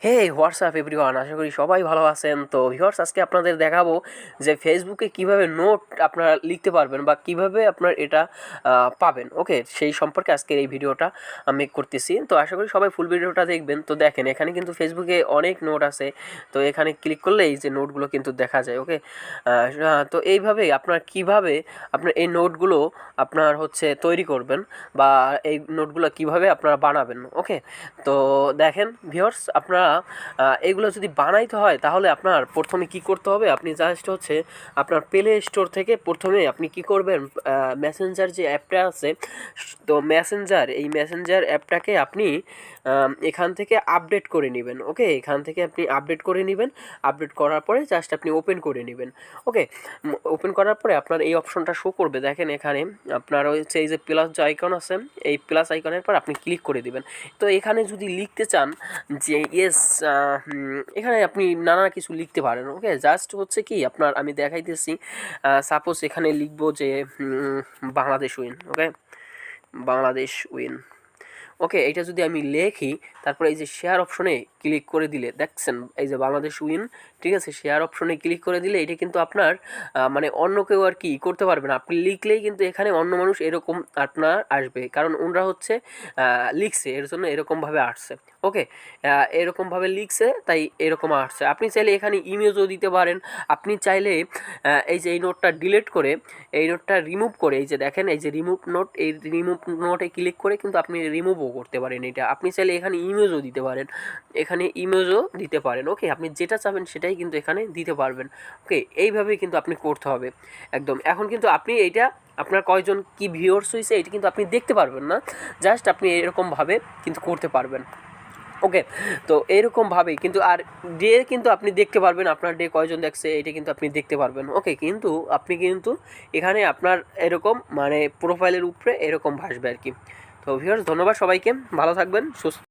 হে WhatsApp everyone, আশা করি সবাই ভালো আছেন। তো ভিউয়ার্স, আজকে আপনাদের দেখাবো যে ফেসবুকে কিভাবে নোট আপনারা লিখতে পারবেন বা কিভাবে আপনার এটা পাবেন। ওকে, সেই সম্পর্কে আজকের এই ভিডিওটা আমি করতেছি। তো আশা করি সবাই ফুল ভিডিওটা দেখবেন। তো দেখেন, এখানে কিন্তু ফেসবুকে অনেক নোট আছে। তো এখানে ক্লিক করলে এই যে নোটগুলো কিন্তু দেখা যায়। ওকে, তো এইভাবে আপনার কিভাবে আপনার এই নোটগুলো আপনার হচ্ছে তৈরি করবেন বা এই নোটগুলো কিভাবে আপনারা বানাবেন। ওকে, তো দেখেন ভিউয়ার্স, আপনারা এগুলো যদি বানাইতে হয় তাহলে আপনার প্রথমে কি করতে হবে, আপনি জাস্ট হচ্ছে আপনার প্লে স্টোর থেকে প্রথমে আপনি কি করবেন, মেসেঞ্জার যে অ্যাপটা আছে, তো মেসেঞ্জার অ্যাপটাকে আপনি এখান থেকে আপডেট করে নেবেন। ওকে, এখান থেকে আপনি আপডেট করে নেবেন। আপডেট করার পরে জাস্ট আপনি ওপেন করে নেবেন। ওকে, ওপেন করার পরে আপনার এই অপশনটা শো করবে। দেখেন এখানে আপনার হচ্ছে এই যে প্লাস যে আইকন আছে, এই প্লাস আইকনের পর আপনি ক্লিক করে দিবেন। তো এখানে যদি লিখতে চান যে ইয়েস, এখানে আপনি নানা কিছু লিখতে পারেন। ওকে, জাস্ট হচ্ছে কি আপনার আমি দেখাইতেছি। সাপোজ এখানে লিখবো যে বাংলাদেশ উইন। ওকে, বাংলাদেশ উইন। ওকে, এটা যদি আমি লেখি, তারপরে এই যে শেয়ার অপশনে ক্লিক করে দিলে দেখছেন এই যে বাংলাদেশ উইন, ঠিক আছে। শেয়ার অপশনে ক্লিক করে দিলে এটা কিন্তু আপনার মানে অন্য কেউ আর কি করতে পারবে না। আপনি লিখলেই কিন্তু এখানে অন্য মানুষ এরকম আপনার আসবে, কারণ ওনারা হচ্ছে লিখছে, এর জন্য এরকমভাবে আসছে। ওকে, এরকমভাবে লিখছে তাই এরকম আসছে। আপনি চাইলে এখানে ইমেজও দিতে পারেন। আপনি চাইলে এই যে এই নোটটা ডিলিট করে এই নোটটা রিমুভ করে, এই যে দেখেন এই যে রিমুভ নোট, এই রিমুভ নোটে ক্লিক করে কিন্তু আপনি রিমুভও করতে পারেন এটা। আপনি চাইলে এখানে ইমেজও দিতে পারেন, ওকে, আপনি যেটা চাবেন সেটাই কিন্তু এখানে দিতে পারবেন। ওকে, এইভাবেই কিন্তু আপনি করতে হবে একদম। এখন কিন্তু আপনি এইটা আপনার কয়জন কি ভিউয়ার্স হয়েছে এটা কিন্তু আপনি দেখতে পারবেন না, জাস্ট আপনি এরকমভাবে কিন্তু করতে পারবেন। ওকে, তো এরকমভাবেই কিন্তু আর ডে কিন্তু আপনি দেখতে পারবেন, আপনার ডে কয়জন দেখছে এটা কিন্তু আপনি দেখতে পারবেন। ওকে, কিন্তু আপনি কিন্তু এখানে আপনার এরকম মানে প্রোফাইলের উপরে এরকম ভাসবে আর কি। তো ভিউয়ার্স, ধন্যবাদ সবাইকে, ভালো থাকবেন, সুস্থ।